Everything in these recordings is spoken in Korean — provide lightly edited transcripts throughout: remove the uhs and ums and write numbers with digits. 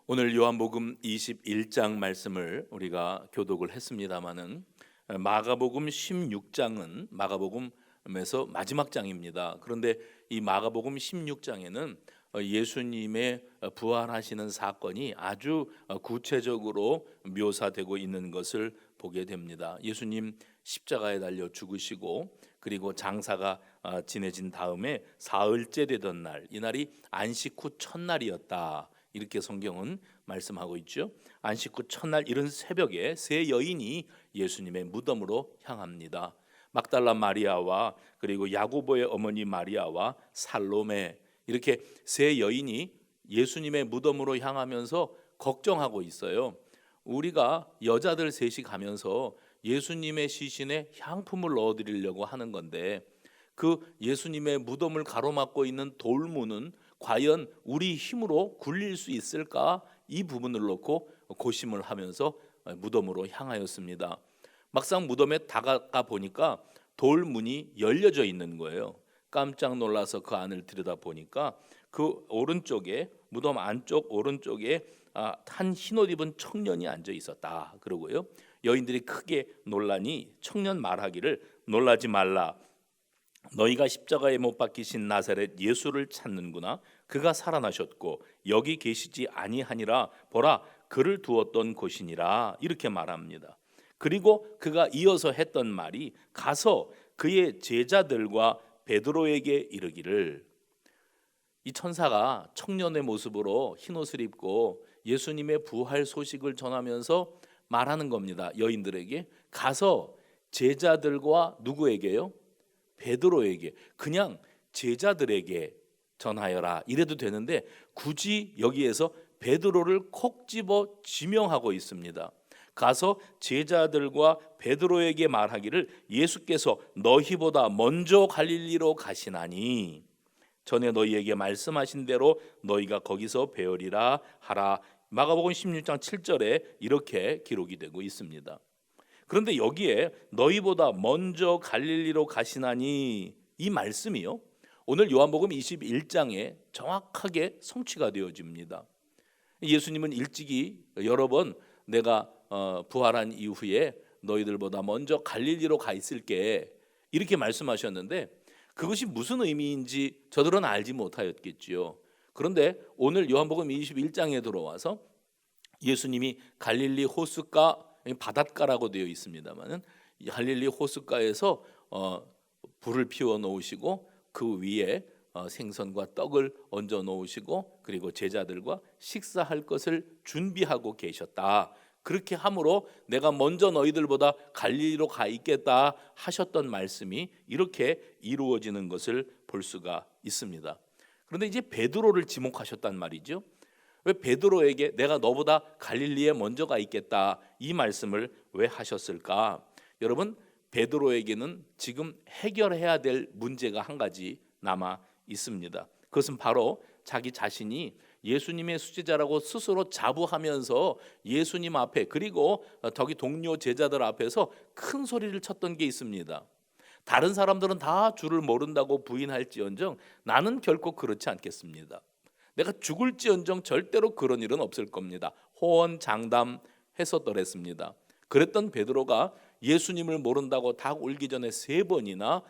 오늘 요한복음 21장 말씀을 우리가 교독을 했습니다마는 마가복음 16장은 마가복음에서 마지막 장입니다. 그런데 이 마가복음 16장에는 예수님의 부활하시는 사건이 아주 구체적으로 묘사되고 있는 것을 보게 됩니다. 예수님 십자가에 달려 죽으시고 그리고 장사가 지내진 다음에 사흘째 되던 날, 이날이 안식 후 첫날이었다. 이렇게 성경은 말씀하고 있죠. 안식 후 첫날 이른 새벽에 세 여인이 예수님의 무덤으로 향합니다. 막달라 마리아와 그리고 야고보의 어머니 마리아와 살로메, 이렇게 세 여인이 예수님의 무덤으로 향하면서 걱정하고 있어요. 우리가 여자들 셋이 가면서 예수님의 시신에 향품을 넣어드리려고 하는 건데 그 예수님의 무덤을 가로막고 있는 돌문은 과연 우리 힘으로 굴릴 수 있을까? 이 부분을 놓고 고심을 하면서 무덤으로 향하였습니다. 막상 무덤에 다가가 보니까 돌문이 열려져 있는 거예요. 깜짝 놀라서 그 안을 들여다보니까 그 오른쪽에, 무덤 안쪽 오른쪽에 한 흰옷 입은 청년이 앉아 있었다. 그러고요, 여인들이 크게 놀라니 청년 말하기를 놀라지 말라. 너희가 십자가에 못 박히신 나사렛 예수를 찾는구나. 그가 살아나셨고 여기 계시지 아니하니라. 보라, 그를 두었던 곳이니라. 이렇게 말합니다. 그리고 그가 이어서 했던 말이 가서 그의 제자들과 베드로에게 이르기를, 이 천사가 청년의 모습으로 흰옷을 입고 예수님의 부활 소식을 전하면서 말하는 겁니다. 여인들에게 가서 제자들과 누구에게요? 베드로에게, 그냥 제자들에게 전하여라 이래도 되는데 굳이 여기에서 베드로를 콕 집어 지명하고 있습니다. 가서 제자들과 베드로에게 말하기를 예수께서 너희보다 먼저 갈릴리로 가시나니 전에 너희에게 말씀하신 대로 너희가 거기서 배우리라 하라. 마가복음 16장 7절에 이렇게 기록이 되고 있습니다. 그런데 여기에 너희보다 먼저 갈릴리로 가시나니, 이 말씀이요, 오늘 요한복음 21장에 정확하게 성취가 되어집니다. 예수님은 일찍이 여러 번 내가 부활한 이후에 너희들보다 먼저 갈릴리로 가 있을게 이렇게 말씀하셨는데 그것이 무슨 의미인지 저들은 알지 못하였겠지요. 그런데 오늘 요한복음 21장에 들어와서 예수님이 갈릴리 호숫가, 바닷가라고 되어 있습니다만은 갈릴리 호숫가에서 불을 피워 놓으시고 그 위에 생선과 떡을 얹어 놓으시고 그리고 제자들과 식사할 것을 준비하고 계셨다. 그렇게 함으로 내가 먼저 너희들보다 갈릴리로 가 있겠다 하셨던 말씀이 이렇게 이루어지는 것을 볼 수가 있습니다. 그런데 이제 베드로를 지목하셨단 말이죠. 왜 베드로에게 내가 너보다 갈릴리에 먼저 가 있겠다 이 말씀을 왜 하셨을까? 여러분, 베드로에게는 지금 해결해야 될 문제가 한 가지 남아 있습니다. 그것은 바로 자기 자신이 예수님의 수제자라고 스스로 자부하면서 예수님 앞에 그리고 저기 동료 제자들 앞에서 큰 소리를 쳤던 게 있습니다. 다른 사람들은 다 주를 모른다고 부인할지언정 나는 결코 그렇지 않겠습니다. 내가 죽을지언정 절대로 그런 일은 없을 겁니다. 호언장담했었더랬습니다. 그랬던 베드로가 예수님을 모른다고 닭 울기 전에 3번이나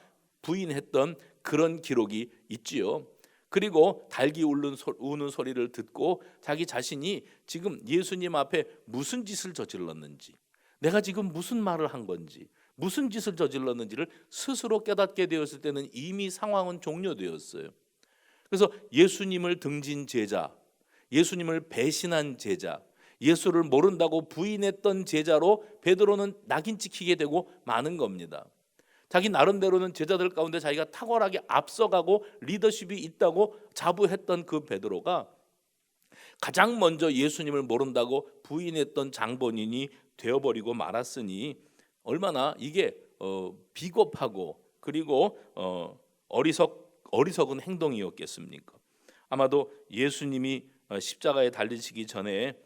부인했던 그런 기록이 있지요. 그리고 닭이 우는 소리를 듣고 자기 자신이 지금 예수님 앞에 무슨 짓을 저질렀는지, 내가 지금 무슨 말을 한 건지, 무슨 짓을 저질렀는지를 스스로 깨닫게 되었을 때는 이미 상황은 종료되었어요. 그래서 예수님을 등진 제자, 예수님을 배신한 제자, 예수를 모른다고 부인했던 제자로 베드로는 낙인 찍히게 되고 마는 겁니다. 자기 나름대로는 제자들 가운데 자기가 탁월하게 앞서가고 리더십이 있다고 자부했던 그 베드로가 가장 먼저 예수님을 모른다고 부인했던 장본인이 되어버리고 말았으니 얼마나 이게 비겁하고 그리고 어리석은 행동이었겠습니까? 아마도 예수님이 십자가에 달리시기 전에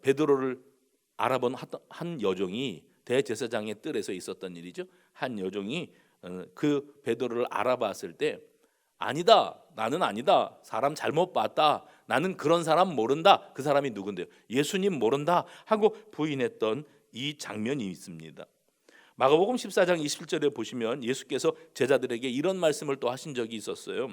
베드로를 알아본 한 여종이, 대제사장의 뜰에서 있었던 일이죠. 한 여종이 그 베드로를 알아봤을 때 아니다, 나는 아니다, 사람 잘못 봤다, 나는 그런 사람 모른다. 그 사람이 누군데요? 예수님 모른다 하고 부인했던 이 장면이 있습니다. 마가복음 14장 27절에 보시면 예수께서 제자들에게 이런 말씀을 또 하신 적이 있었어요.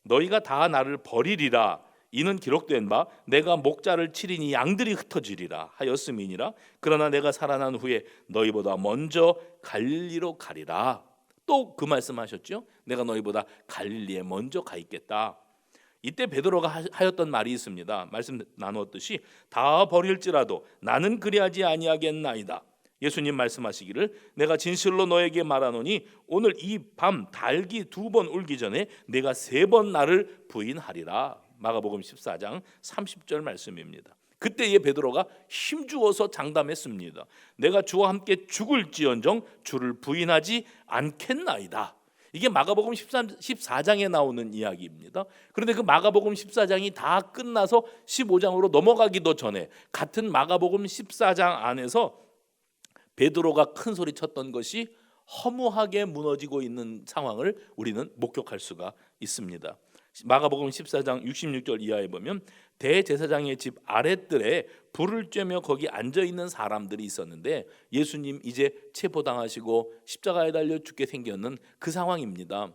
너희가 다 나를 버리리라. 이는 기록된 바 내가 목자를 치리니 양들이 흩어지리라 하였음이니라. 그러나 내가 살아난 후에 너희보다 먼저 갈릴리로 가리라. 또 그 말씀하셨죠. 내가 너희보다 갈릴리에 먼저 가 있겠다. 이때 베드로가 하였던 말이 있습니다. 말씀 나누었듯이 다 버릴지라도 나는 그리하지 아니하겠나이다. 예수님 말씀하시기를 내가 진실로 너에게 말하노니 오늘 이 밤 닭이 2번 울기 전에 내가 3번 나를 부인하리라. 마가복음 14장 30절 말씀입니다. 그때에 베드로가 힘주어서 장담했습니다. 내가 주와 함께 죽을지언정 주를 부인하지 않겠나이다. 이게 마가복음 14장에 나오는 이야기입니다. 그런데 그 마가복음 14장이 다 끝나서 15장으로 넘어가기도 전에 같은 마가복음 14장 안에서 베드로가 큰 소리 쳤던 것이 허무하게 무너지고 있는 상황을 우리는 목격할 수가 있습니다. 마가복음 14장 66절 이하에 보면 대제사장의 집 아랫뜰에 불을 쬐며 거기 앉아 있는 사람들이 있었는데 예수님 이제 체포당하시고 십자가에 달려 죽게 생겼는 그 상황입니다.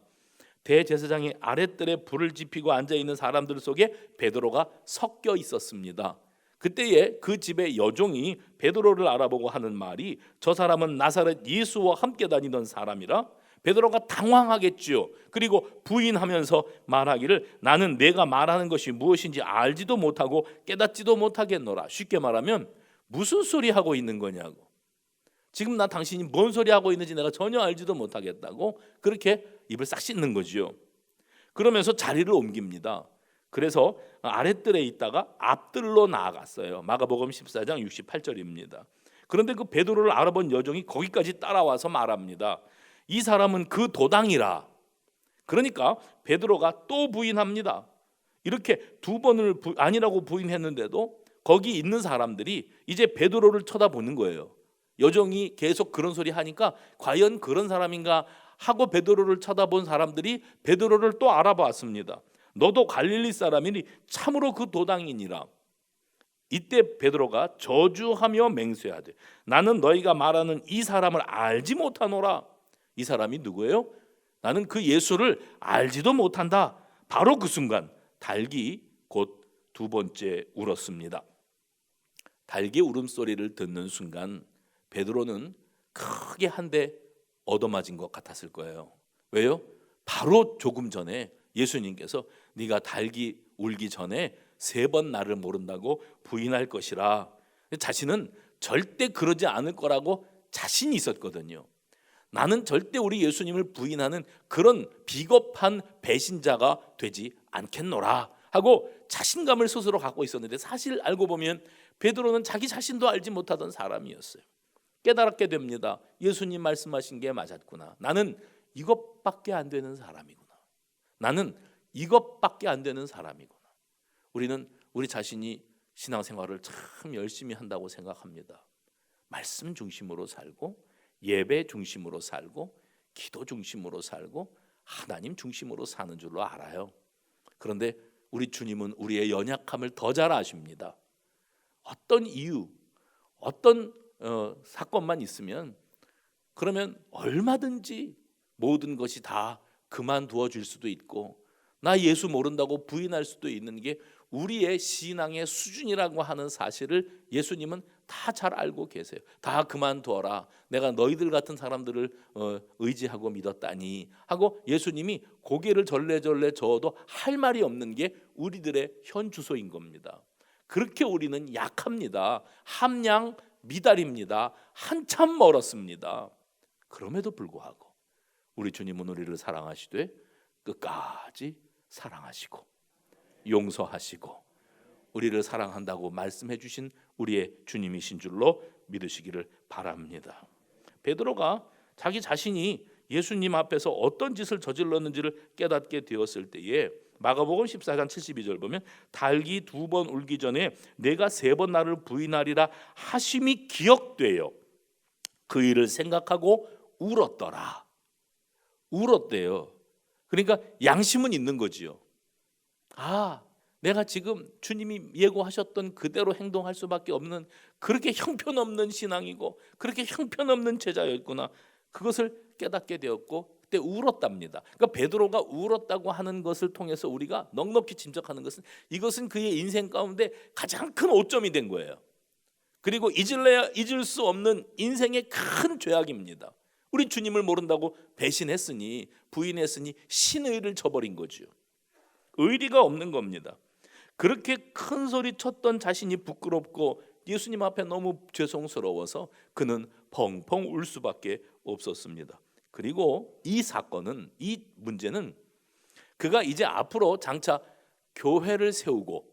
대제사장의 아랫뜰에 불을 지피고 앉아 있는 사람들 속에 베드로가 섞여 있었습니다. 그때에 그 집의 여종이 베드로를 알아보고 하는 말이 저 사람은 나사렛 예수와 함께 다니던 사람이라. 베드로가 당황하겠지요. 그리고 부인하면서 말하기를 나는 내가 말하는 것이 무엇인지 알지도 못하고 깨닫지도 못하겠노라. 쉽게 말하면 무슨 소리 하고 있는 거냐고. 지금 나 당신이 뭔 소리 하고 있는지 내가 전혀 알지도 못하겠다고 그렇게 입을 싹 씻는 거지요. 그러면서 자리를 옮깁니다. 그래서 아랫뜰에 있다가 앞뜰로 나아갔어요. 마가복음 14장 68절입니다. 그런데 그 베드로를 알아본 여종이 거기까지 따라와서 말합니다. 이 사람은 그 도당이라. 그러니까 베드로가 또 부인합니다. 이렇게 2번을 아니라고 부인했는데도 거기 있는 사람들이 이제 베드로를 쳐다보는 거예요. 여종이 계속 그런 소리 하니까 과연 그런 사람인가 하고 베드로를 쳐다본 사람들이 베드로를 또 알아봤습니다. 너도 갈릴리 사람이니 참으로 그 도당이니라. 이때 베드로가 저주하며 맹세하되 나는 너희가 말하는 이 사람을 알지 못하노라. 이 사람이 누구예요? 나는 그 예수를 알지도 못한다. 바로 그 순간 닭이 곧 2번째 울었습니다. 닭의 울음소리를 듣는 순간 베드로는 크게 한 대 얻어맞은 것 같았을 거예요. 왜요? 바로 조금 전에 예수님께서 네가 닭이 울기 전에 3번 나를 모른다고 부인할 것이라. 자신은 절대 그러지 않을 거라고 자신이 있었거든요. 나는 절대 우리 예수님을 부인하는 그런 비겁한 배신자가 되지 않겠노라 하고 자신감을 스스로 갖고 있었는데 사실 알고 보면 베드로는 자기 자신도 알지 못하던 사람이었어요. 깨달았게 됩니다. 예수님 말씀하신 게 맞았구나. 나는 이것밖에 안 되는 사람이구나. 나는 이것밖에 안 되는 사람이구나. 우리는 우리 자신이 신앙생활을 참 열심히 한다고 생각합니다. 말씀 중심으로 살고 예배 중심으로 살고 기도 중심으로 살고 하나님 중심으로 사는 줄로 알아요. 그런데 우리 주님은 우리의 연약함을 더 잘 아십니다. 어떤 이유, 어떤 사건만 있으면 그러면 얼마든지 모든 것이 다 그만두어 줄 수도 있고 나 예수 모른다고 부인할 수도 있는 게 우리의 신앙의 수준이라고 하는 사실을 예수님은 다 잘 알고 계세요. 다 그만두어라. 내가 너희들 같은 사람들을 의지하고 믿었다니 하고 예수님이 고개를 절레절레 저어도 할 말이 없는 게 우리들의 현 주소인 겁니다. 그렇게 우리는 약합니다. 함량 미달입니다. 한참 멀었습니다. 그럼에도 불구하고 우리 주님은 우리를 사랑하시되 끝까지 사랑하시고 용서하시고 우리를 사랑한다고 말씀해 주신 우리의 주님이신 줄로 믿으시기를 바랍니다. 베드로가 자기 자신이 예수님 앞에서 어떤 짓을 저질렀는지를 깨닫게 되었을 때에 마가복음 14장 72절 보면 닭이 2번 울기 전에 내가 3번 나를 부인하리라 하심이 기억되어 그 일을 생각하고 울었더라. 울었대요. 그러니까 양심은 있는 거지요. 아, 내가 지금 주님이 예고하셨던 그대로 행동할 수밖에 없는 그렇게 형편없는 신앙이고 그렇게 형편없는 제자였구나. 그것을 깨닫게 되었고 그때 울었답니다. 그러니까 베드로가 울었다고 하는 것을 통해서 우리가 넉넉히 짐작하는 것은 이것은 그의 인생 가운데 가장 큰 오점이 된 거예요. 그리고 잊을래야 잊을 수 없는 인생의 큰 죄악입니다. 우리 주님을 모른다고 배신했으니 부인했으니 신의를 저버린 거죠. 의리가 없는 겁니다. 그렇게 큰 소리 쳤던 자신이 부끄럽고 예수님 앞에 너무 죄송스러워서 그는 펑펑 울 수밖에 없었습니다. 그리고 이 사건은, 이 문제는 그가 이제 앞으로 장차 교회를 세우고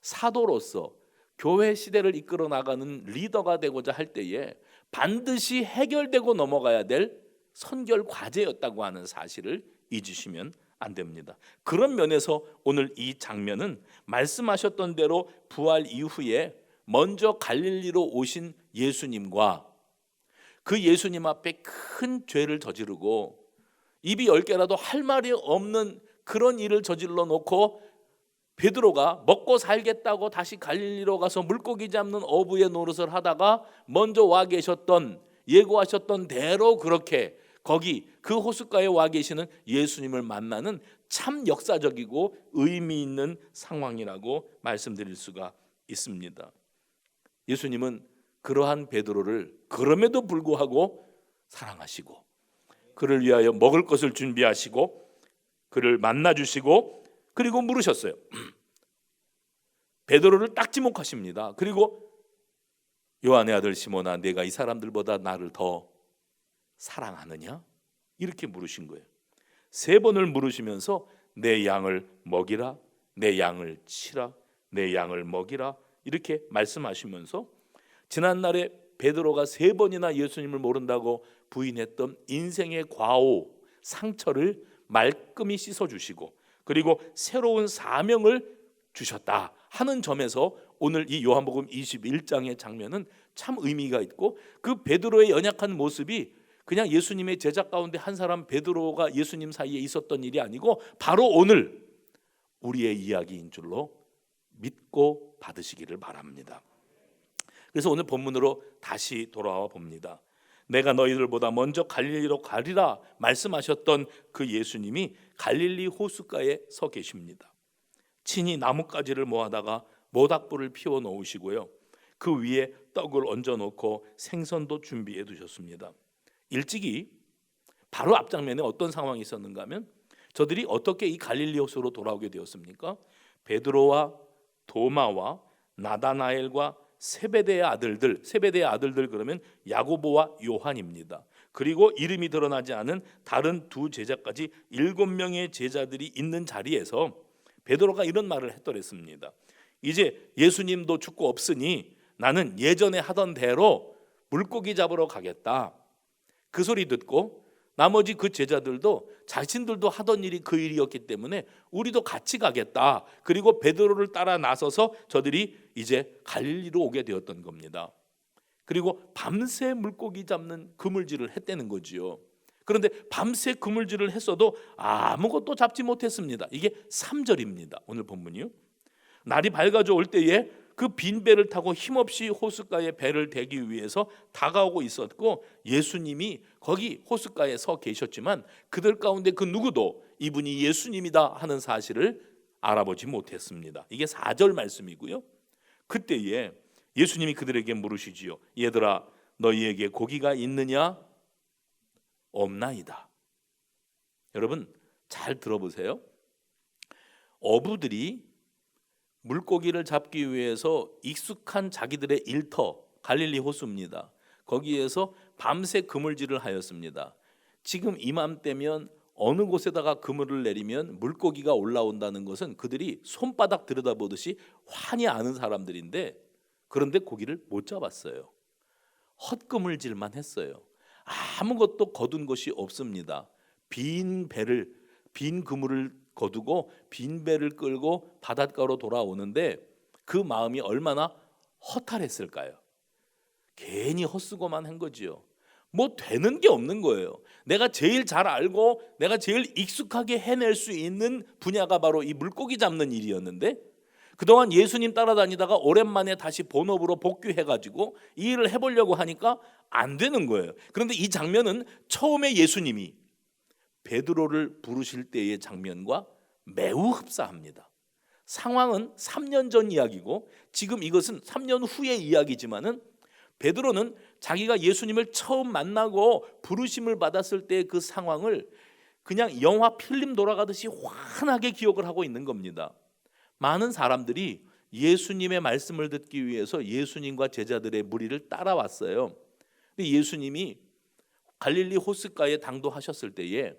사도로서 교회 시대를 이끌어 나가는 리더가 되고자 할 때에 반드시 해결되고 넘어가야 될 선결 과제였다고 하는 사실을 잊으시면 안 됩니다. 그런 면에서 오늘 이 장면은 말씀하셨던 대로 부활 이후에 먼저 갈릴리로 오신 예수님과 그 예수님 앞에 큰 죄를 저지르고 입이 10개라도 할 말이 없는 그런 일을 저질러 놓고 베드로가 먹고 살겠다고 다시 갈릴리로 가서 물고기 잡는 어부의 노릇을 하다가 먼저 와 계셨던, 예고하셨던 대로 그렇게 거기 그 호숫가에 와 계시는 예수님을 만나는 참 역사적이고 의미 있는 상황이라고 말씀드릴 수가 있습니다. 예수님은 그러한 베드로를 그럼에도 불구하고 사랑하시고 그를 위하여 먹을 것을 준비하시고 그를 만나주시고 그리고 물으셨어요. 베드로를 딱 지목하십니다. 그리고 요한의 아들 시몬아, 내가 이 사람들보다 나를 더 사랑하느냐? 이렇게 물으신 거예요. 3번을 물으시면서 내 양을 먹이라, 내 양을 치라, 내 양을 먹이라 이렇게 말씀하시면서 지난날에 베드로가 3번이나 예수님을 모른다고 부인했던 인생의 과오, 상처를 말끔히 씻어주시고 그리고 새로운 사명을 주셨다 하는 점에서 오늘 이 요한복음 21장의 장면은 참 의미가 있고 그 베드로의 연약한 모습이 그냥 예수님의 제자 가운데 한 사람 베드로가 예수님 사이에 있었던 일이 아니고 바로 오늘 우리의 이야기인 줄로 믿고 받으시기를 바랍니다. 그래서 오늘 본문으로 다시 돌아와 봅니다. 내가 너희들보다 먼저 갈릴리로 가리라 말씀하셨던 그 예수님이 갈릴리 호숫가에 서 계십니다. 친히 나뭇가지를 모아다가 모닥불을 피워 놓으시고요. 그 위에 떡을 얹어 놓고 생선도 준비해 두셨습니다. 일찍이 바로 앞장면에 어떤 상황이 있었는가 하면 저들이 어떻게 이 갈릴리 호수로 돌아오게 되었습니까? 베드로와 도마와 나다나엘과 세베대의 아들들 그러면 야고보와 요한입니다. 그리고 이름이 드러나지 않은 다른 2 제자까지 7명의 제자들이 있는 자리에서 베드로가 이런 말을 했더랬습니다. 이제 예수님도 죽고 없으니 나는 예전에 하던 대로 물고기 잡으러 가겠다. 그 소리 듣고 나머지 그 제자들도 자신들도 하던 일이 그 일이었기 때문에 우리도 같이 가겠다. 그리고 베드로를 따라 나서서 저들이 이제 갈릴리로 오게 되었던 겁니다. 그리고 밤새 물고기 잡는 그물질을 했다는 거지요. 그런데 밤새 그물질을 했어도 아무것도 잡지 못했습니다. 이게 3절입니다. 오늘 본문이요. 날이 밝아져 올 때에 그 빈 배를 타고 힘없이 호숫가에 배를 대기 위해서 다가오고 있었고 예수님이 거기 호숫가에 서 계셨지만 그들 가운데 그 누구도 이분이 예수님이다 하는 사실을 알아보지 못했습니다. 이게 4절 말씀이고요. 그때에 예수님이 그들에게 물으시지요. 얘들아 너희에게 고기가 있느냐? 없나이다. 여러분 잘 들어보세요. 어부들이 물고기를 잡기 위해서 익숙한 자기들의 일터 갈릴리 호수입니다. 거기에서 밤새 그물질을 하였습니다. 지금 이맘때면 어느 곳에다가 그물을 내리면 물고기가 올라온다는 것은 그들이 손바닥 들여다보듯이 환히 아는 사람들인데 그런데 고기를 못 잡았어요. 헛그물질만 했어요. 아무것도 거둔 것이 없습니다. 빈 그물을 거두고 빈 배를 끌고 바닷가로 돌아오는데 그 마음이 얼마나 허탈했을까요? 괜히 헛수고만 한 거지요. 뭐 되는 게 없는 거예요. 내가 제일 잘 알고 내가 제일 익숙하게 해낼 수 있는 분야가 바로 이 물고기 잡는 일이었는데 그동안 예수님 따라다니다가 오랜만에 다시 본업으로 복귀해가지고 이 일을 해보려고 하니까 안 되는 거예요. 그런데 이 장면은 처음에 예수님이 베드로를 부르실 때의 장면과 매우 흡사합니다. 상황은 3년 전 이야기고 지금 이것은 3년 후의 이야기지만은 베드로는 자기가 예수님을 처음 만나고 부르심을 받았을 때 그 상황을 그냥 영화 필름 돌아가듯이 환하게 기억을 하고 있는 겁니다. 많은 사람들이 예수님의 말씀을 듣기 위해서 예수님과 제자들의 무리를 따라왔어요. 근데 예수님이 갈릴리 호숫가에 당도하셨을 때에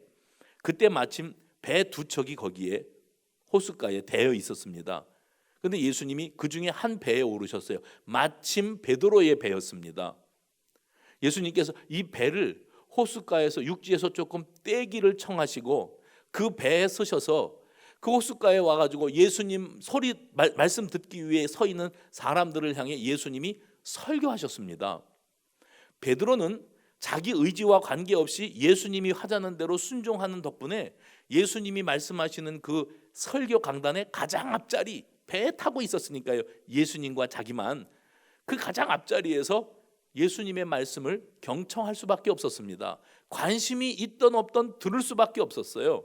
그때 마침 배 두 척이 거기에 호숫가에 대여 있었습니다. 그런데 예수님이 그 중에 한 배에 오르셨어요. 마침 베드로의 배였습니다. 예수님께서 이 배를 호숫가에서 육지에서 조금 떼기를 청하시고 그 배에 서셔서 그 호숫가에 와가지고 예수님 소리 말씀 듣기 위해 서 있는 사람들을 향해 예수님이 설교하셨습니다. 베드로는 자기 의지와 관계없이 예수님이 하자는 대로 순종하는 덕분에 예수님이 말씀하시는 그 설교 강단의 가장 앞자리 배에 타고 있었으니까요. 예수님과 자기만 그 가장 앞자리에서 예수님의 말씀을 경청할 수밖에 없었습니다. 관심이 있던 없던 들을 수밖에 없었어요.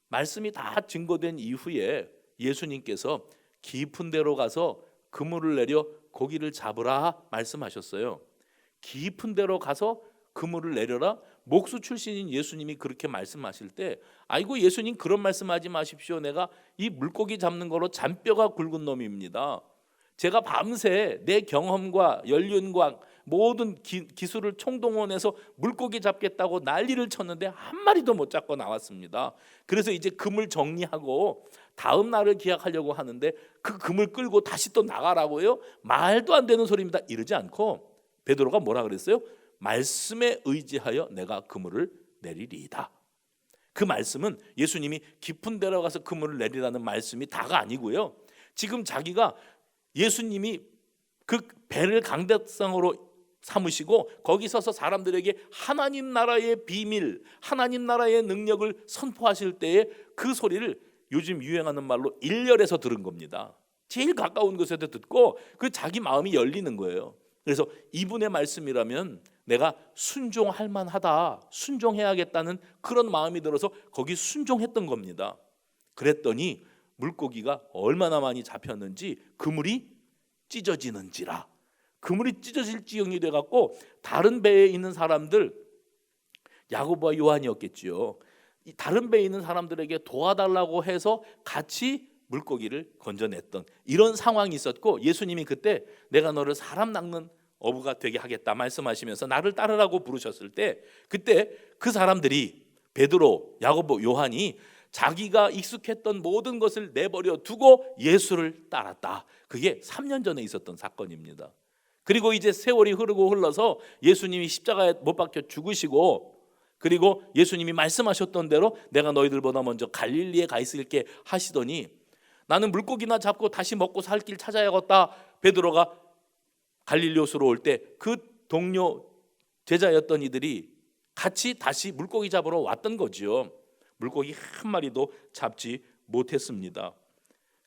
말씀이 다 증거된 이후에 예수님께서 깊은 데로 가서 그물을 내려 고기를 잡으라 말씀하셨어요. 깊은 데로 가서 그물을 내려라. 목수 출신인 예수님이 그렇게 말씀하실 때 아이고 예수님 그런 말씀하지 마십시오. 내가 이 물고기 잡는 거로 잔뼈가 굵은 놈입니다. 제가 밤새 내 경험과 연륜과 모든 기술을 총동원해서 물고기 잡겠다고 난리를 쳤는데 한 마리도 못 잡고 나왔습니다. 그래서 이제 그물 정리하고 다음 날을 기약하려고 하는데 그 그물 끌고 다시 또 나가라고요? 말도 안 되는 소리입니다. 이러지 않고 베드로가 뭐라 그랬어요? 말씀에 의지하여 내가 그물을 내리리이다. 그 말씀은 예수님이 깊은 데로 가서 그물을 내리라는 말씀이 다가 아니고요. 지금 자기가 예수님이 그 배를 강대상으로 삼으시고 거기 서서 사람들에게 하나님 나라의 비밀, 하나님 나라의 능력을 선포하실 때에 그 소리를 요즘 유행하는 말로 일렬에서 들은 겁니다. 제일 가까운 곳에서 듣고 그 자기 마음이 열리는 거예요. 그래서 이분의 말씀이라면 내가 순종할 만하다, 순종해야겠다는 그런 마음이 들어서 거기 순종했던 겁니다. 그랬더니 물고기가 얼마나 많이 잡혔는지 그물이 찢어지는지라. 그물이 찢어질 지경이 돼갖고 다른 배에 있는 사람들, 야고보와 요한이었겠지요. 다른 배에 있는 사람들에게 도와달라고 해서 같이 물고기를 건져냈던 이런 상황이 있었고 예수님이 그때 내가 너를 사람 낚는 어부가 되게 하겠다 말씀하시면서 나를 따르라고 부르셨을 때 그때 그 사람들이 베드로, 야고보, 요한이 자기가 익숙했던 모든 것을 내버려 두고 예수를 따랐다. 그게 3년 전에 있었던 사건입니다. 그리고 이제 세월이 흐르고 흘러서 예수님이 십자가에 못 박혀 죽으시고 그리고 예수님이 말씀하셨던 대로 내가 너희들보다 먼저 갈릴리에 가 있을게 하시더니 나는 물고기나 잡고 다시 먹고 살 길 찾아야겠다. 베드로가 갈릴리호수로 올 때 그 동료 제자였던 이들이 같이 다시 물고기 잡으러 왔던 거죠. 물고기 한 마리도 잡지 못했습니다.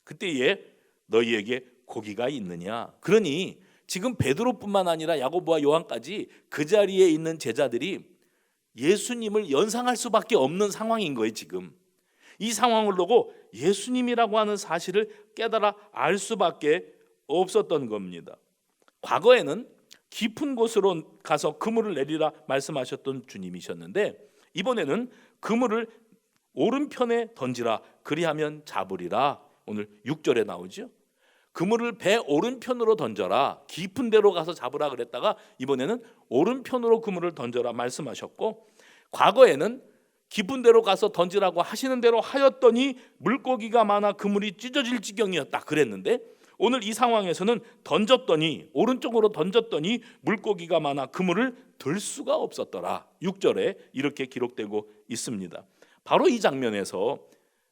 그때에 너희에게 고기가 있느냐? 그러니 지금 베드로뿐만 아니라 야고보와 요한까지 그 자리에 있는 제자들이 예수님을 연상할 수밖에 없는 상황인 거예요. 지금 이 상황을 보고 예수님이라고 하는 사실을 깨달아 알 수밖에 없었던 겁니다. 과거에는 깊은 곳으로 가서 그물을 내리라 말씀하셨던 주님이셨는데 이번에는 그물을 오른편에 던지라 그리하면 잡으리라. 오늘 6절에 나오죠. 그물을 배 오른편으로 던져라. 깊은 데로 가서 잡으라 그랬다가 이번에는 오른편으로 그물을 던져라 말씀하셨고 과거에는 깊은 데로 가서 던지라고 하시는 대로 하였더니 물고기가 많아 그물이 찢어질 지경이었다 그랬는데 오늘 이 상황에서는 던졌더니 오른쪽으로 던졌더니 물고기가 많아 그물을 들 수가 없었더라. 6절에 이렇게 기록되고 있습니다. 바로 이 장면에서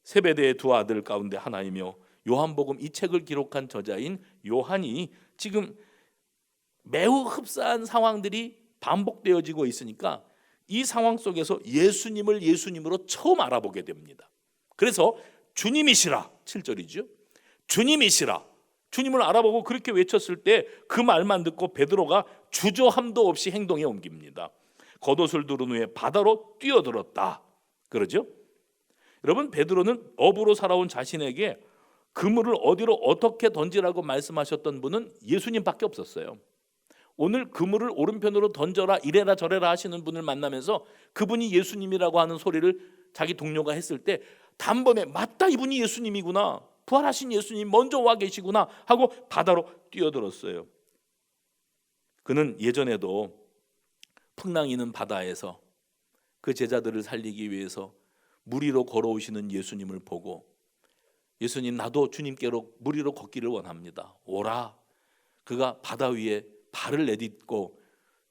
세베대의 두 아들 가운데 하나이며 요한복음 이 책을 기록한 저자인 요한이 지금 매우 흡사한 상황들이 반복되어지고 있으니까 이 상황 속에서 예수님을 예수님으로 처음 알아보게 됩니다. 그래서 주님이시라 7절이죠. 주님이시라. 주님을 알아보고 그렇게 외쳤을 때 그 말만 듣고 베드로가 주저함도 없이 행동에 옮깁니다. 겉옷을 두른 후에 바다로 뛰어들었다. 그러죠? 여러분, 베드로는 업으로 살아온 자신에게 그물을 어디로 어떻게 던지라고 말씀하셨던 분은 예수님밖에 없었어요. 오늘 그물을 오른편으로 던져라, 이래라 저래라 하시는 분을 만나면서 그분이 예수님이라고 하는 소리를 자기 동료가 했을 때 단번에 맞다, 이분이 예수님이구나, 부활하신 예수님 먼저 와 계시구나 하고 바다로 뛰어들었어요. 그는 예전에도 풍랑이는 바다에서 그 제자들을 살리기 위해서 물 위로 걸어오시는 예수님을 보고, 예수님, 나도 주님께로 물 위로 걷기를 원합니다, 오라. 그가 바다 위에 발을 내딛고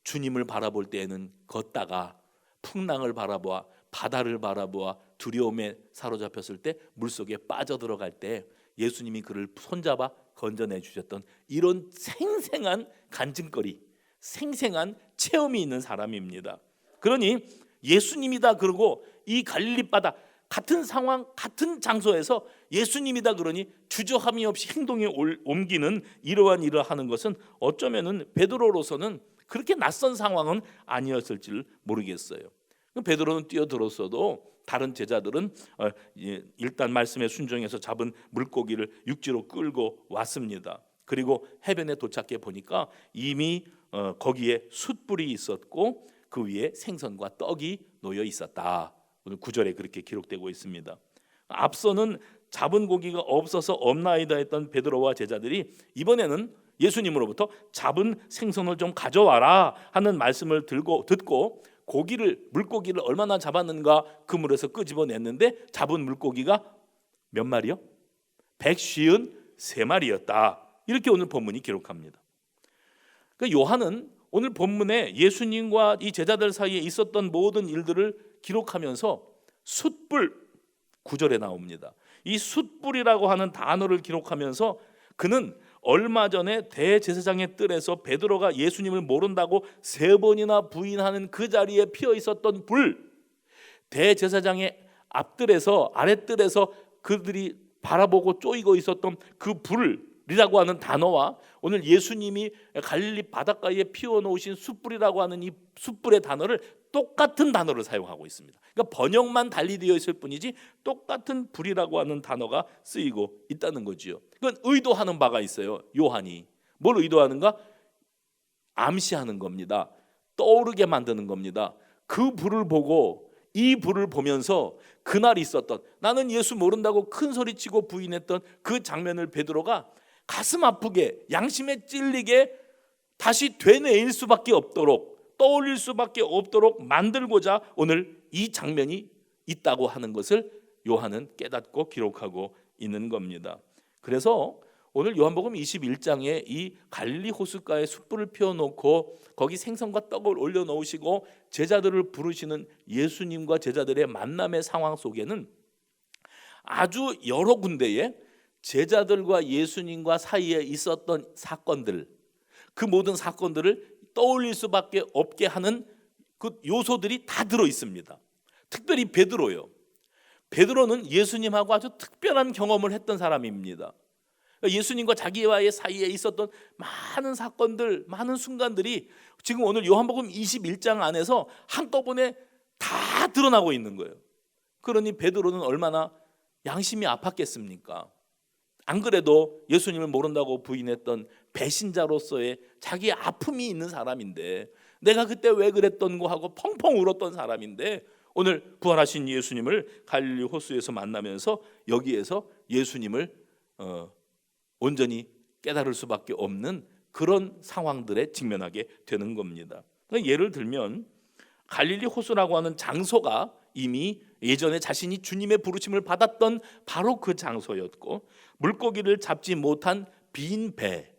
주님을 바라볼 때에는 걷다가 풍랑을 바라보아 바다를 바라보아 두려움에 사로잡혔을 때 물속에 빠져들어갈 때 예수님이 그를 손잡아 건져내 주셨던 이런 생생한 간증거리, 생생한 체험이 있는 사람입니다. 그러니 예수님이다 그러고 이 갈릴리 바다 같은 상황 같은 장소에서 예수님이다 그러니 주저함이 없이 행동에 옮기는 이러한 일을 하는 것은 어쩌면은 베드로로서는 그렇게 낯선 상황은 아니었을지 모르겠어요. 베드로는 뛰어들었어도 다른 제자들은 일단 말씀에 순종해서 잡은 물고기를 육지로 끌고 왔습니다. 그리고 해변에 도착해 보니까 이미 거기에 숯불이 있었고 그 위에 생선과 떡이 놓여 있었다. 오늘 9절에 그렇게 기록되고 있습니다. 앞서는 잡은 고기가 없어서 없나이다 했던 베드로와 제자들이 이번에는 예수님으로부터 잡은 생선을 좀 가져와라 하는 말씀을 듣고 물고기를 얼마나 잡았는가 그물에서 끄집어냈는데 잡은 물고기가 몇 마리요? 153마리였다. 이렇게 오늘 본문이 기록합니다. 그러니까 요한은 오늘 본문에 예수님과 이 제자들 사이에 있었던 모든 일들을 기록하면서 숯불, 9절에 나옵니다. 이 숯불이라고 하는 단어를 기록하면서 그는 얼마 전에 대제사장의 뜰에서 베드로가 예수님을 모른다고 3번이나 부인하는 그 자리에 피어 있었던 불, 대제사장의 앞뜰에서 아랫뜰에서 그들이 바라보고 쪼이고 있었던 그 불이라고 하는 단어와 오늘 예수님이 갈릴리 바닷가에 피워놓으신 숯불이라고 하는 이 숯불의 단어를 똑같은 단어를 사용하고 있습니다. 그러니까 번역만 달리 되어 있을 뿐이지 똑같은 불이라고 하는 단어가 쓰이고 있다는 거지요. 그건 의도하는 바가 있어요. 요한이 뭘 의도하는가? 암시하는 겁니다. 떠오르게 만드는 겁니다. 그 불을 보고 이 불을 보면서 그날 있었던, 나는 예수 모른다고 큰 소리치고 부인했던 그 장면을 베드로가 가슴 아프게 양심에 찔리게 다시 되뇌일 수밖에 없도록, 떠올릴 수밖에 없도록 만들고자 오늘 이 장면이 있다고 하는 것을 요한은 깨닫고 기록하고 있는 겁니다. 그래서 오늘 요한복음 21장에 이 갈릴리 호숫가에 숯불을 피워놓고 거기 생선과 떡을 올려놓으시고 제자들을 부르시는 예수님과 제자들의 만남의 상황 속에는 아주 여러 군데에 제자들과 예수님과 사이에 있었던 사건들, 그 모든 사건들을 떠올릴 수밖에 없게 하는 그 요소들이 다 들어 있습니다. 특별히 베드로요. 베드로는 예수님하고 아주 특별한 경험을 했던 사람입니다. 예수님과 자기와의 사이에 있었던 많은 사건들, 많은 순간들이 지금 오늘 요한복음 21장 안에서 한꺼번에 다 드러나고 있는 거예요. 그러니 베드로는 얼마나 양심이 아팠겠습니까? 안 그래도 예수님을 모른다고 부인했던 배신자로서의 자기의 아픔이 있는 사람인데, 내가 그때 왜 그랬던 거 하고 펑펑 울었던 사람인데 오늘 부활하신 예수님을 갈릴리 호수에서 만나면서 여기에서 예수님을 온전히 깨달을 수밖에 없는 그런 상황들에 직면하게 되는 겁니다. 예를 들면 갈릴리 호수라고 하는 장소가 이미 예전에 자신이 주님의 부르심을 받았던 바로 그 장소였고, 물고기를 잡지 못한 빈 배,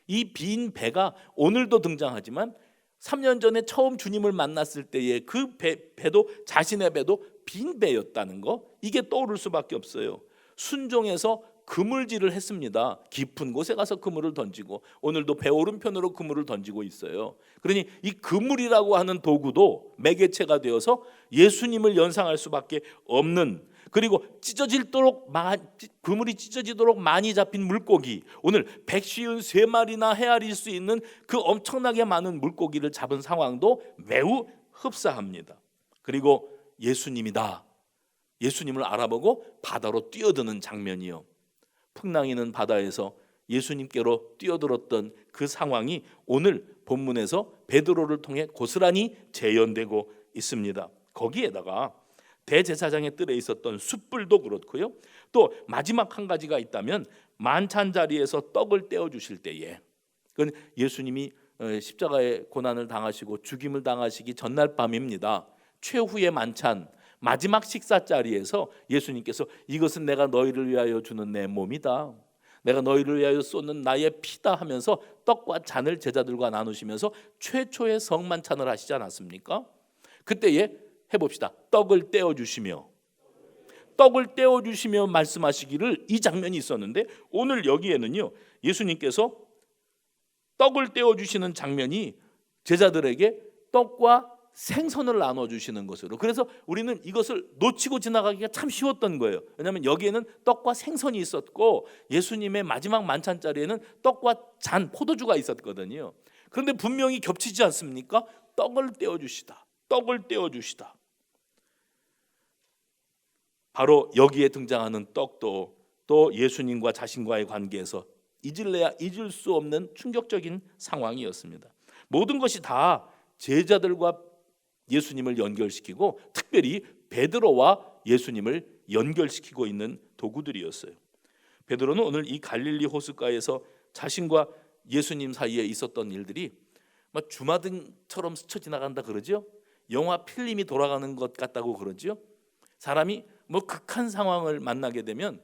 이 빈 배가 오늘도 등장하지만 3년 전에 처음 주님을 만났을 때의 그 배도, 자신의 배도 빈 배였다는 거, 이게 떠오를 수밖에 없어요. 순종해서 그물질을 했습니다. 깊은 곳에 가서 그물을 던지고 오늘도 배 오른편으로 그물을 던지고 있어요. 그러니 이 그물이라고 하는 도구도 매개체가 되어서 예수님을 연상할 수밖에 없는 그리고 그물이 찢어지도록 많이 잡힌 물고기, 오늘 153마리나 헤아릴 수 있는 그 엄청나게 많은 물고기를 잡은 상황도 매우 흡사합니다. 그리고 예수님이다, 예수님을 알아보고 바다로 뛰어드는 장면이요, 풍랑이는 바다에서 예수님께로 뛰어들었던 그 상황이 오늘 본문에서 베드로를 통해 고스란히 재현되고 있습니다. 거기에다가 대제사장의 뜰에 있었던 숯불도 그렇고요, 또 마지막 한 가지가 있다면 만찬 자리에서 떡을 떼어 주실 때에, 그건 예수님이 십자가의 고난을 당하시고 죽임을 당하시기 전날 밤입니다. 최후의 만찬 마지막 식사 자리에서 예수님께서 이것은 내가 너희를 위하여 주는 내 몸이다, 내가 너희를 위하여 쏟는 나의 피다 하면서 떡과 잔을 제자들과 나누시면서 최초의 성만찬을 하시지 않았습니까? 그때에 해봅시다. 떡을 떼어주시며 말씀하시기를, 이 장면이 있었는데 오늘 여기에는요, 예수님께서 떡을 떼어주시는 장면이 제자들에게 떡과 생선을 나눠주시는 것으로, 그래서 우리는 이것을 놓치고 지나가기가 참 쉬웠던 거예요. 왜냐하면 여기에는 떡과 생선이 있었고 예수님의 마지막 만찬 자리에는 떡과 잔, 포도주가 있었거든요. 그런데 분명히 겹치지 않습니까? 떡을 떼어주시다. 바로 여기에 등장하는 떡도 또 예수님과 자신과의 관계에서 잊을래야 잊을 수 없는 충격적인 상황이었습니다. 모든 것이 다 제자들과 예수님을 연결시키고 특별히 베드로와 예수님을 연결시키고 있는 도구들이었어요. 베드로는 오늘 이 갈릴리 호숫가에서 자신과 예수님 사이에 있었던 일들이 막 주마등처럼 스쳐 지나간다 그러죠. 영화 필름이 돌아가는 것 같다고 그러죠. 사람이 극한 상황을 만나게 되면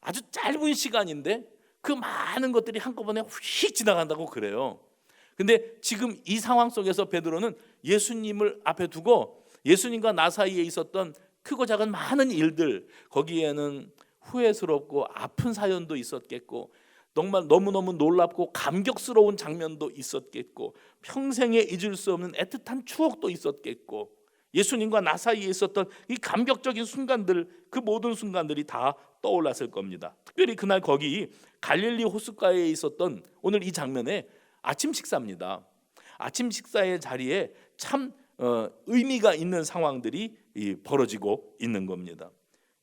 아주 짧은 시간인데 그 많은 것들이 한꺼번에 휙 지나간다고 그래요. 근데 지금 이 상황 속에서 베드로는 예수님을 앞에 두고 예수님과 나 사이에 있었던 크고 작은 많은 일들, 거기에는 후회스럽고 아픈 사연도 있었겠고 정말 너무너무 놀랍고 감격스러운 장면도 있었겠고 평생에 잊을 수 없는 애틋한 추억도 있었겠고 예수님과 나 사이에 있었던 이 감격적인 순간들, 그 모든 순간들이 다 떠올랐을 겁니다. 특별히 그날 거기 갈릴리 호숫가에 있었던 오늘 이 장면에 아침 식사입니다. 아침 식사의 자리에 참 의미가 있는 상황들이 벌어지고 있는 겁니다.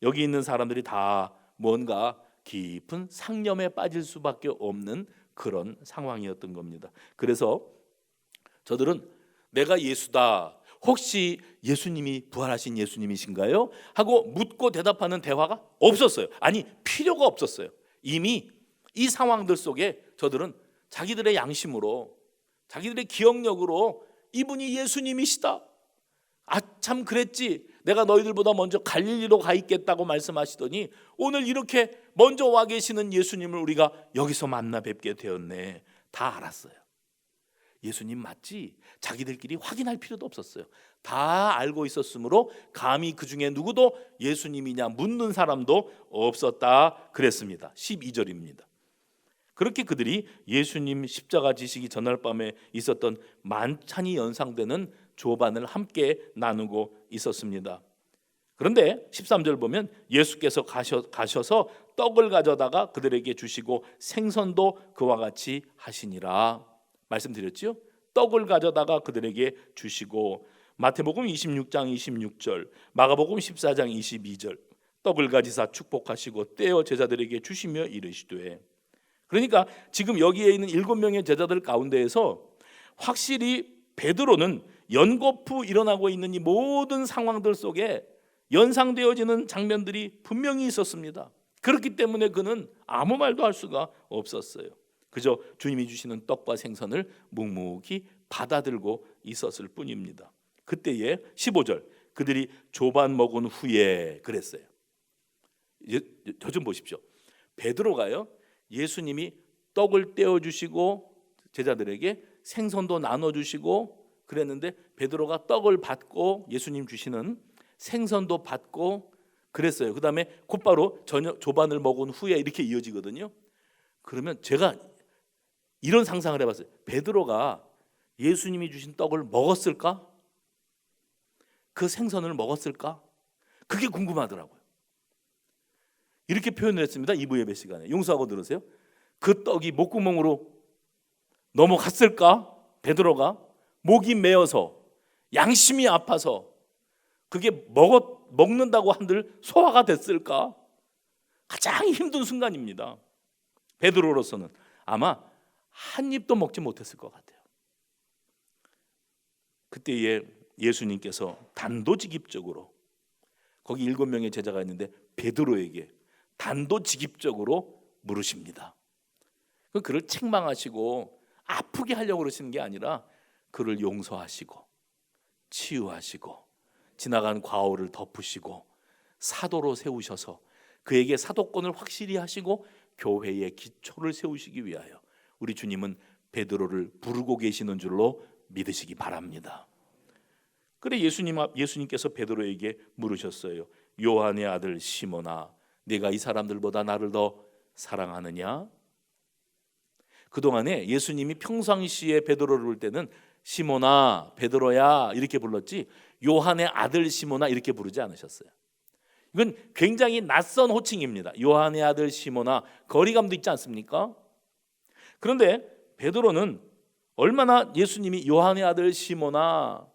여기 있는 사람들이 다 뭔가 깊은 상념에 빠질 수밖에 없는 그런 상황이었던 겁니다. 그래서 저들은 내가 예수다, 혹시 예수님이 부활하신 예수님이신가요? 하고 묻고 대답하는 대화가 없었어요. 아니, 필요가 없었어요. 이미 이 상황들 속에 저들은 자기들의 양심으로, 자기들의 기억력으로 이분이 예수님이시다, 참 그랬지, 내가 너희들보다 먼저 갈릴리로 가 있겠다고 말씀하시더니 오늘 이렇게 먼저 와 계시는 예수님을 우리가 여기서 만나 뵙게 되었네, 다 알았어요. 예수님 맞지? 자기들끼리 확인할 필요도 없었어요. 다 알고 있었으므로 감히 그 중에 누구도 예수님이냐 묻는 사람도 없었다 그랬습니다. 12절입니다. 그렇게 그들이 예수님 십자가 지시기 전날 밤에 있었던 만찬이 연상되는 조반을 함께 나누고 있었습니다. 그런데 13절 보면 예수께서 가셔서 떡을 가져다가 그들에게 주시고 생선도 그와 같이 하시니라 말씀드렸죠. 떡을 가져다가 그들에게 주시고, 마태복음 26장 26절, 마가복음 14장 22절, 떡을 가지사 축복하시고 떼어 제자들에게 주시며 이르시되, 그러니까 지금 여기에 있는 7명의 제자들 가운데에서 확실히 베드로는 연거푸 일어나고 있는 이 모든 상황들 속에 연상되어지는 장면들이 분명히 있었습니다. 그렇기 때문에 그는 아무 말도 할 수가 없었어요. 그저 주님이 주시는 떡과 생선을 묵묵히 받아들고 있었을 뿐입니다. 그때에 15절, 그들이 조반 먹은 후에 그랬어요. 저 좀 보십시오. 베드로가요, 예수님이 떡을 떼어주시고 제자들에게 생선도 나눠주시고 그랬는데 베드로가 떡을 받고 예수님 주시는 생선도 받고 그랬어요. 그 다음에 곧바로 저녁 조반을 먹은 후에 이렇게 이어지거든요. 그러면 제가 이런 상상을 해봤어요. 베드로가 예수님이 주신 떡을 먹었을까? 그 생선을 먹었을까? 그게 궁금하더라고요. 이렇게 표현을 했습니다. 2부 예배 시간에. 용서하고 들으세요. 그 떡이 목구멍으로 넘어갔을까? 베드로가 목이 메어서 양심이 아파서 그게 먹는다고 한들 소화가 됐을까? 가장 힘든 순간입니다. 베드로로서는 아마 한 입도 먹지 못했을 것 같아요. 그때에 예수님께서 단도직입적으로, 거기 7명의 제자가 있는데 베드로에게 단도직입적으로 물으십니다. 그를 책망하시고 아프게 하려고 그러시는 게 아니라 그를 용서하시고 치유하시고 지나간 과오를 덮으시고 사도로 세우셔서 그에게 사도권을 확실히 하시고 교회의 기초를 세우시기 위하여 우리 주님은 베드로를 부르고 계시는 줄로 믿으시기 바랍니다. 그래 예수님께서 베드로에게 물으셨어요. 요한의 아들 시몬아, 네가 이 사람들보다 나를 더 사랑하느냐? 그동안에 예수님이 평상시에 베드로를 부를 때는 시몬아, 베드로야 이렇게 불렀지 요한의 아들 시몬아 이렇게 부르지 않으셨어요. 이건 굉장히 낯선 호칭입니다. 요한의 아들 시몬아, 거리감도 있지 않습니까? 그런데 베드로는 얼마나 예수님이 요한의 아들 시몬아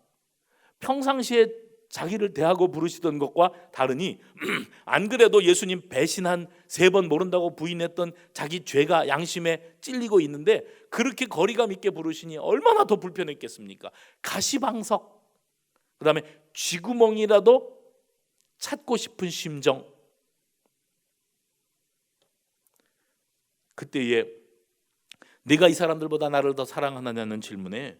평상시에 자기를 대하고 부르시던 것과 다르니 안 그래도 예수님 배신한 3번 모른다고 부인했던 자기 죄가 양심에 찔리고 있는데 그렇게 거리감 있게 부르시니 얼마나 더 불편했겠습니까? 가시방석, 그다음에 쥐구멍이라도 찾고 싶은 심정. 그때에 네가 이 사람들보다 나를 더 사랑하느냐는 질문에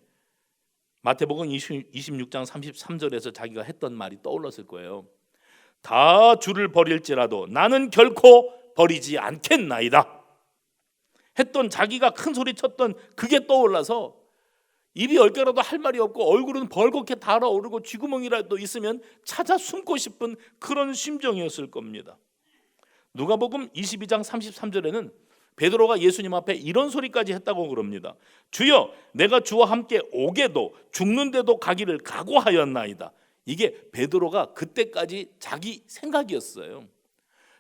마태복음 26장 33절에서 자기가 했던 말이 떠올랐을 거예요. 다 주를 버릴지라도 나는 결코 버리지 않겠나이다 했던, 자기가 큰 소리 쳤던 그게 떠올라서 입이 10개라도 할 말이 없고 얼굴은 벌겋게 달아오르고 쥐구멍이라도 있으면 찾아 숨고 싶은 그런 심정이었을 겁니다. 누가복음 22장 33절에는 베드로가 예수님 앞에 이런 소리까지 했다고 그럽니다. 주여, 내가 주와 함께 오게도 죽는데도 가기를 각오하였나이다. 이게 베드로가 그때까지 자기 생각이었어요.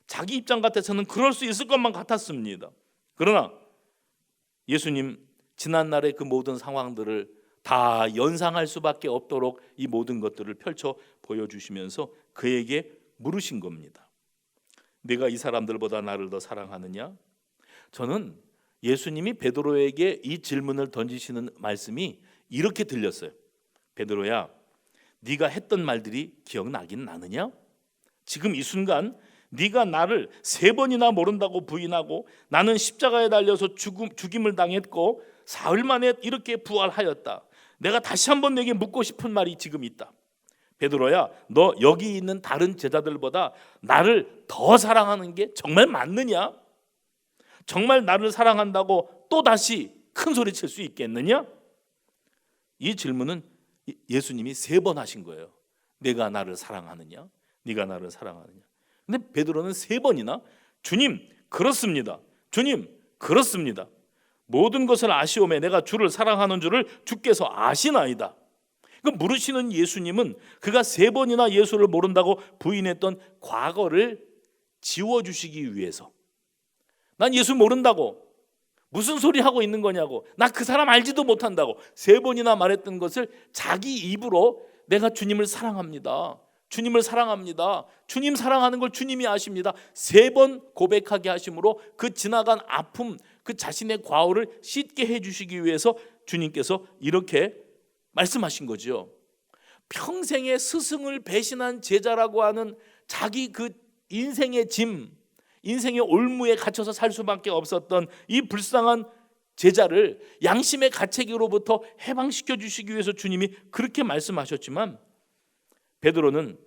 자기 입장 같아서는 그럴 수 있을 것만 같았습니다. 그러나 예수님 지난날의 그 모든 상황들을 다 연상할 수밖에 없도록 이 모든 것들을 펼쳐 보여주시면서 그에게 물으신 겁니다. 네가 이 사람들보다 나를 더 사랑하느냐? 저는 예수님이 베드로에게 이 질문을 던지시는 말씀이 이렇게 들렸어요. 베드로야, 네가 했던 말들이 기억나긴 나느냐? 지금 이 순간 네가 나를 3번이나 모른다고 부인하고 나는 십자가에 달려서 죽임을 당했고 사흘 만에 이렇게 부활하였다. 내가 다시 한번 내게 묻고 싶은 말이 지금 있다. 베드로야, 너 여기 있는 다른 제자들보다 나를 더 사랑하는 게 정말 맞느냐? 정말 나를 사랑한다고 또 다시 큰 소리 칠 수 있겠느냐? 이 질문은 예수님이 3번 하신 거예요. 내가 나를 사랑하느냐? 네가 나를 사랑하느냐? 근데 베드로는 3번이나 주님 그렇습니다. 주님 그렇습니다. 모든 것을 아시오매 내가 주를 사랑하는 줄을 주께서 아시나이다. 그 물으시는 예수님은 그가 3번이나 예수를 모른다고 부인했던 과거를 지워주시기 위해서, 난 예수 모른다고 무슨 소리 하고 있는 거냐고, 나 그 사람 알지도 못한다고 3번이나 말했던 것을 자기 입으로 내가 주님을 사랑합니다, 주님을 사랑합니다, 주님 사랑하는 걸 주님이 아십니다 3번 고백하게 하심으로 그 지나간 아픔, 그 자신의 과오를 씻게 해주시기 위해서 주님께서 이렇게 말씀하신 거죠. 평생의 스승을 배신한 제자라고 하는 자기 그 인생의 짐, 인생의 올무에 갇혀서 살 수밖에 없었던 이 불쌍한 제자를 양심의 가책으로부터 해방시켜 주시기 위해서 주님이 그렇게 말씀하셨지만 베드로는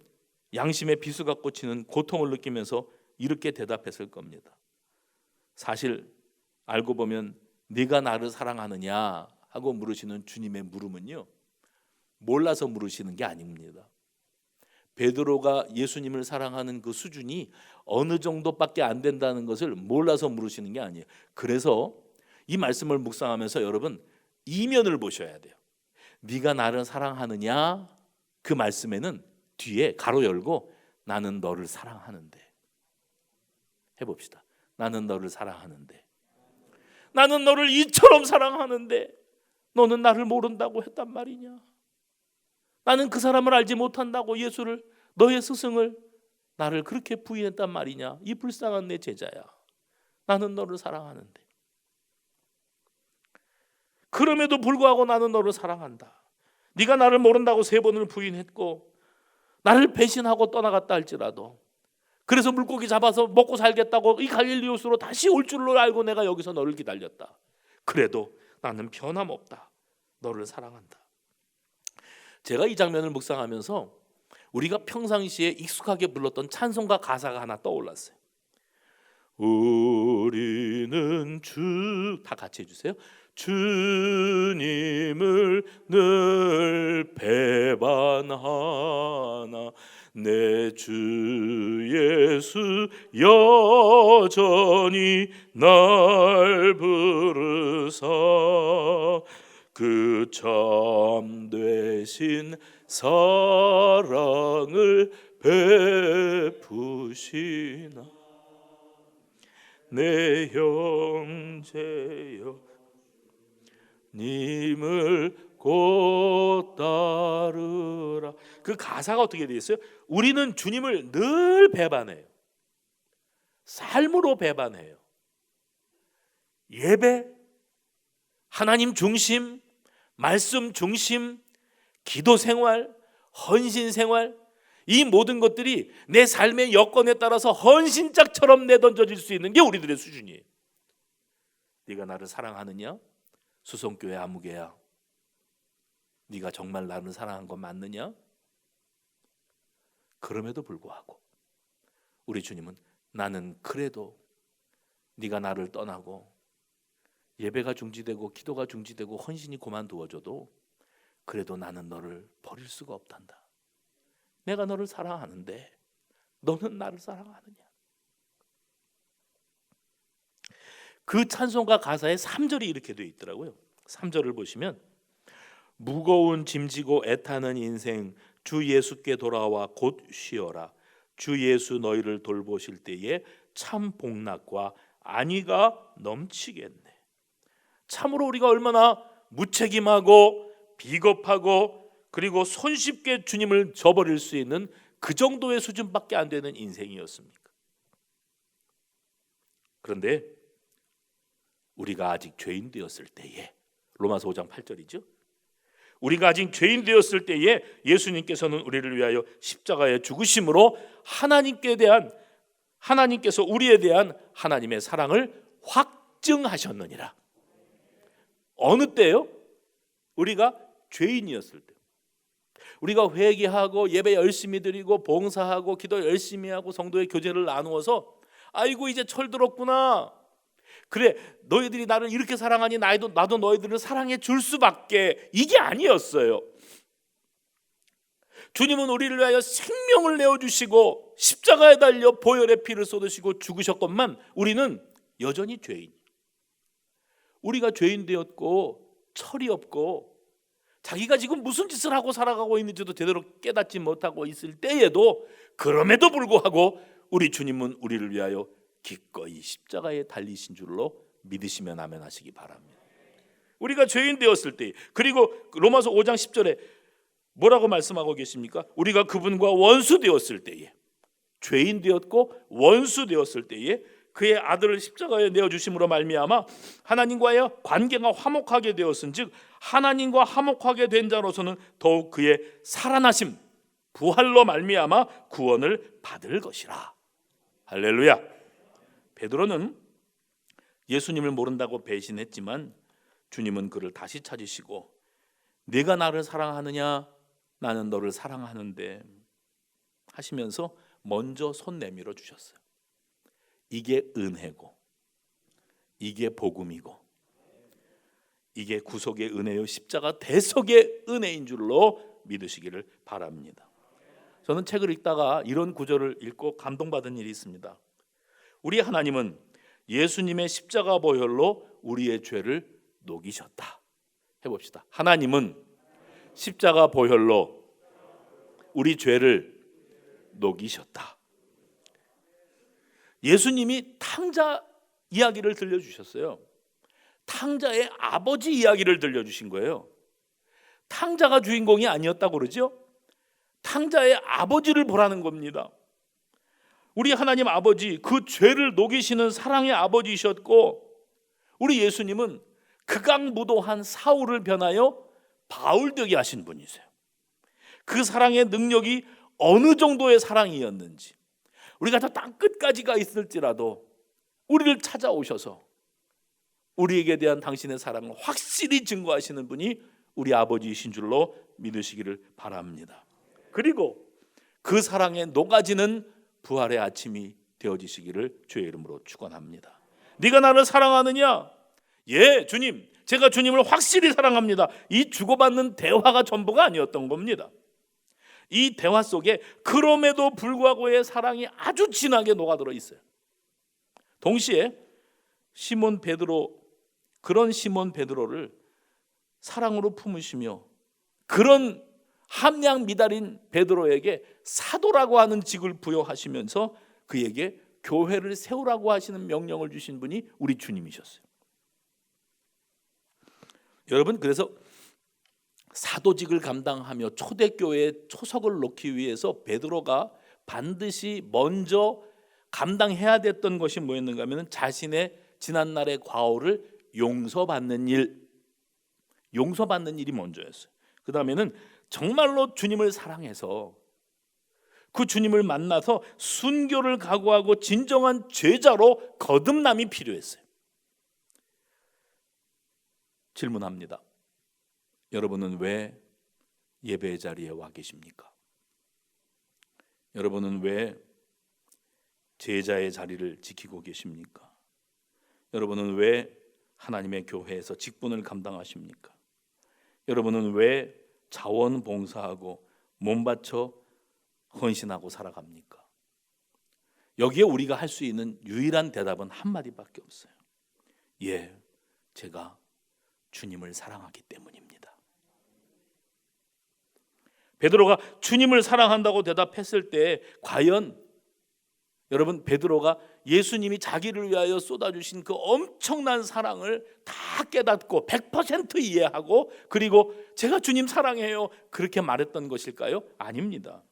양심의 비수가 꽂히는 고통을 느끼면서 이렇게 대답했을 겁니다. 사실 알고 보면 네가 나를 사랑하느냐 하고 물으시는 주님의 물음은요, 몰라서 물으시는 게 아닙니다. 베드로가 예수님을 사랑하는 그 수준이 어느 정도밖에 안 된다는 것을 몰라서 물으시는 게 아니에요. 그래서 이 말씀을 묵상하면서 여러분 이면을 보셔야 돼요. 네가 나를 사랑하느냐? 그 말씀에는 뒤에 가로 열고 나는 너를 사랑하는데, 해봅시다. 나는 너를 사랑하는데, 나는 너를 이처럼 사랑하는데 너는 나를 모른다고 했단 말이냐? 나는 그 사람을 알지 못한다고 예수를, 너의 스승을, 나를 그렇게 부인했단 말이냐? 이 불쌍한 내 제자야. 나는 너를 사랑하는데, 그럼에도 불구하고 나는 너를 사랑한다. 네가 나를 모른다고 3번을 부인했고 나를 배신하고 떠나갔다 할지라도, 그래서 물고기 잡아서 먹고 살겠다고 이 갈릴리우스로 다시 올 줄로 알고 내가 여기서 너를 기다렸다. 그래도 나는 변함없다. 너를 사랑한다. 제가 이 장면을 묵상하면서 우리가 평상시에 익숙하게 불렀던 찬송가 가사가 하나 떠올랐어요. 우리는 다 같이 해주세요. 주님을 늘 배반하나 내 주 예수 여전히 날 부르사 그 참되신 사랑을 베푸시나 내 형제여 님을 곧 따르라. 그 가사가 어떻게 되어 있어요? 우리는 주님을 늘 배반해요. 삶으로 배반해요. 예배, 하나님 중심, 말씀 중심, 기도 생활, 헌신 생활, 이 모든 것들이 내 삶의 여건에 따라서 헌신짝처럼 내던져질 수 있는 게 우리들의 수준이에요. 네가 나를 사랑하느냐? 수성교회 아무개야, 네가 정말 나를 사랑한 건 맞느냐? 그럼에도 불구하고 우리 주님은 나는 그래도 네가 나를 떠나고 예배가 중지되고 기도가 중지되고 헌신이 그만두어져도 그래도 나는 너를 버릴 수가 없단다. 내가 너를 사랑하는데 너는 나를 사랑하느냐? 그 찬송가 가사에 3절이 이렇게 되어 있더라고요. 3절을 보시면 무거운 짐지고 애타는 인생 주 예수께 돌아와 곧 쉬어라. 주 예수 너희를 돌보실 때에 참 복락과 안위가 넘치겠네. 참으로 우리가 얼마나 무책임하고 비겁하고 그리고 손쉽게 주님을 저버릴 수 있는 그 정도의 수준밖에 안 되는 인생이었습니까? 그런데 우리가 아직 죄인 되었을 때에, 로마서 5장 8절이죠. 우리가 아직 죄인 되었을 때에 예수님께서는 우리를 위하여 십자가에 죽으심으로 하나님께서 우리에 대한 하나님의 사랑을 확증하셨느니라. 어느 때요? 우리가 죄인이었을 때. 우리가 회개하고 예배 열심히 드리고 봉사하고 기도 열심히 하고 성도의 교제를 나누어서 아이고 이제 철들었구나, 그래 너희들이 나를 이렇게 사랑하니 나도 너희들을 사랑해 줄 수밖에, 이게 아니었어요. 주님은 우리를 위하여 생명을 내어주시고 십자가에 달려 보혈의 피를 쏟으시고 죽으셨건만 우리는 여전히 죄인. 우리가 죄인 되었고 철이 없고 자기가 지금 무슨 짓을 하고 살아가고 있는지도 제대로 깨닫지 못하고 있을 때에도, 그럼에도 불구하고 우리 주님은 우리를 위하여 기꺼이 십자가에 달리신 줄로 믿으시면 아멘 하시기 바랍니다. 우리가 죄인 되었을 때, 그리고 로마서 5장 10절에 뭐라고 말씀하고 계십니까? 우리가 그분과 원수 되었을 때에, 죄인 되었고 원수 되었을 때에 그의 아들을 십자가에 내어주심으로 말미암아 하나님과의 관계가 화목하게 되었은즉 하나님과 화목하게 된 자로서는 더욱 그의 살아나심 부활로 말미암아 구원을 받을 것이라. 할렐루야. 베드로는 예수님을 모른다고 배신했지만 주님은 그를 다시 찾으시고 네가 나를 사랑하느냐? 나는 너를 사랑하는데 하시면서 먼저 손 내밀어 주셨어요. 이게 은혜고 이게 복음이고 이게 구속의 은혜요 십자가 대속의 은혜인 줄로 믿으시기를 바랍니다. 저는 책을 읽다가 이런 구절을 읽고 감동받은 일이 있습니다. 우리 하나님은 예수님의 십자가 보혈로 우리의 죄를 녹이셨다. 해봅시다. 하나님은 십자가 보혈로 우리 죄를 녹이셨다. 예수님이 탕자 이야기를 들려주셨어요. 탕자의 아버지 이야기를 들려주신 거예요. 탕자가 주인공이 아니었다고 그러죠? 탕자의 아버지를 보라는 겁니다. 우리 하나님 아버지, 그 죄를 녹이시는 사랑의 아버지이셨고, 우리 예수님은 극악무도한 사울을 변하여 바울되게 하신 분이세요. 그 사랑의 능력이 어느 정도의 사랑이었는지, 우리가 저 땅 끝까지가 있을지라도 우리를 찾아오셔서 우리에게 대한 당신의 사랑을 확실히 증거하시는 분이 우리 아버지이신 줄로 믿으시기를 바랍니다. 그리고 그 사랑에 녹아지는 부활의 아침이 되어지시기를 주의 이름으로 축원합니다. 네가 나를 사랑하느냐? 예, 주님, 제가 주님을 확실히 사랑합니다. 이 주고받는 대화가 전부가 아니었던 겁니다. 이 대화 속에 그럼에도 불구하고의 사랑이 아주 진하게 녹아들어 있어요. 동시에 시몬 베드로, 그런 시몬 베드로를 사랑으로 품으시며 그런 함량 미달인 베드로에게 사도라고 하는 직을 부여하시면서 그에게 교회를 세우라고 하시는 명령을 주신 분이 우리 주님이셨어요. 여러분, 그래서 사도직을 감당하며 초대교회에 초석을 놓기 위해서 베드로가 반드시 먼저 감당해야 됐던 것이 뭐였는가 하면 자신의 지난날의 과오를 용서받는 일, 용서받는 일이 먼저였어요. 그 다음에는 정말로 주님을 사랑해서 그 주님을 만나서 순교를 각오하고 진정한 제자로 거듭남이 필요했어요. 질문합니다. 여러분은 왜 예배의 자리에 와 계십니까? 여러분은 왜 제자의 자리를 지키고 계십니까? 여러분은 왜 하나님의 교회에서 직분을 감당하십니까? 여러분은 왜 자원봉사하고 몸바쳐 헌신하고 살아갑니까? 여기에 우리가 할 수 있는 유일한 대답은 한마디밖에 없어요. 예, 제가 주님을 사랑하기 때문입니다. 베드로가 주님을 사랑한다고 대답했을 때 과연 여러분, 베드로가 예수님이 자기를 위하여 쏟아주신 그 엄청난 사랑을 다 깨닫고 100% 이해하고 그리고 제가 주님 사랑해요 그렇게 말했던 것일까요? 아닙니다.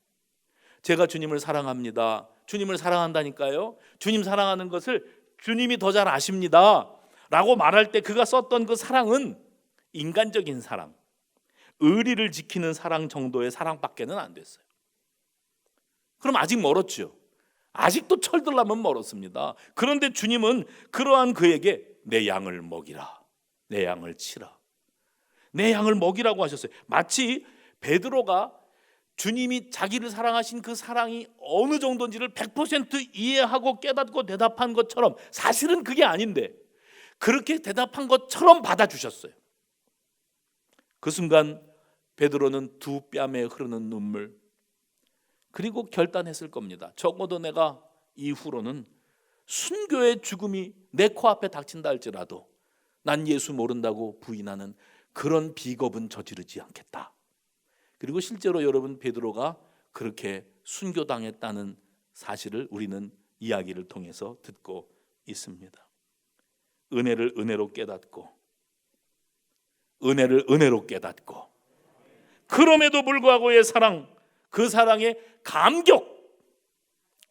제가 주님을 사랑합니다. 주님을 사랑한다니까요. 주님 사랑하는 것을 주님이 더 잘 아십니다 라고 말할 때 그가 썼던 그 사랑은 인간적인 사랑, 의리를 지키는 사랑 정도의 사랑밖에는 안 됐어요. 그럼 아직 멀었죠. 아직도 철들라면 멀었습니다. 그런데 주님은 그러한 그에게 내 양을 먹이라, 내 양을 치라, 내 양을 먹이라고 하셨어요. 마치 베드로가 주님이 자기를 사랑하신 그 사랑이 어느 정도인지를 100% 이해하고 깨닫고 대답한 것처럼, 사실은 그게 아닌데 그렇게 대답한 것처럼 받아주셨어요. 그 순간 베드로는 두 뺨에 흐르는 눈물, 그리고 결단했을 겁니다. 적어도 내가 이후로는 순교의 죽음이 내 코앞에 닥친다 할지라도 난 예수 모른다고 부인하는 그런 비겁은 저지르지 않겠다. 그리고 실제로 여러분, 베드로가 그렇게 순교당했다는 사실을 우리는 이야기를 통해서 듣고 있습니다. 은혜를 은혜로 깨닫고, 은혜를 은혜로 깨닫고, 그럼에도 불구하고의 사랑, 그 사랑에 감격,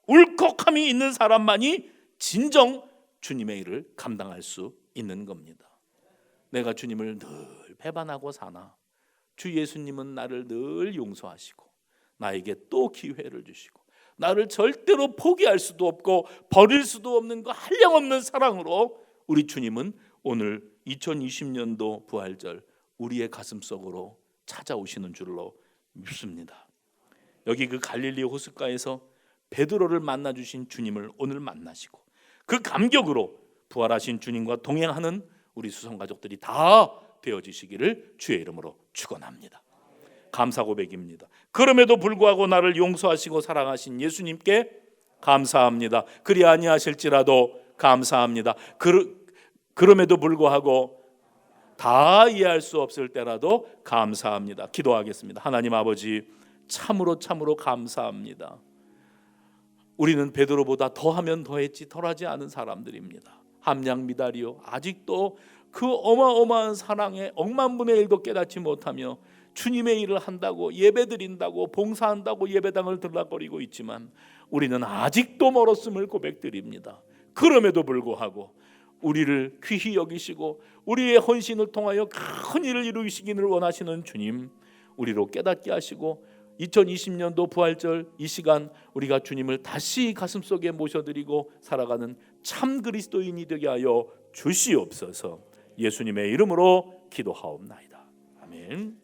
울컥함이 있는 사람만이 진정 주님의 일을 감당할 수 있는 겁니다. 내가 주님을 늘 배반하고 사나? 주 예수님은 나를 늘 용서하시고 나에게 또 기회를 주시고 나를 절대로 포기할 수도 없고 버릴 수도 없는 그 한량없는 사랑으로 우리 주님은 오늘 2020년도 부활절 우리의 가슴속으로 찾아오시는 줄로 믿습니다. 여기 그 갈릴리 호숫가에서 베드로를 만나주신 주님을 오늘 만나시고 그 감격으로 부활하신 주님과 동행하는 우리 수성가족들이 다 되어지시기를 주의 이름으로 축원합니다. 감사 고백입니다. 그럼에도 불구하고 나를 용서하시고 사랑하신 예수님께 감사합니다. 그리 아니하실지라도 감사합니다. 그럼에도 불구하고 다 이해할 수 없을 때라도 감사합니다. 기도하겠습니다. 하나님 아버지, 참으로 감사합니다. 우리는 베드로보다 더하면 더했지 덜하지 않은 사람들입니다. 함량미달이요, 아직도 그 어마어마한 사랑의 억만분의 일도 깨닫지 못하며 주님의 일을 한다고 예배드린다고 봉사한다고 예배당을 들락거리고 있지만 우리는 아직도 멀었음을 고백드립니다. 그럼에도 불구하고 우리를 귀히 여기시고 우리의 헌신을 통하여 큰 일을 이루시기를 원하시는 주님, 우리로 깨닫게 하시고 2020년도 부활절 이 시간 우리가 주님을 다시 가슴속에 모셔드리고 살아가는 참 그리스도인이 되게 하여 주시옵소서. 예수님의 이름으로 기도하옵나이다. 아멘.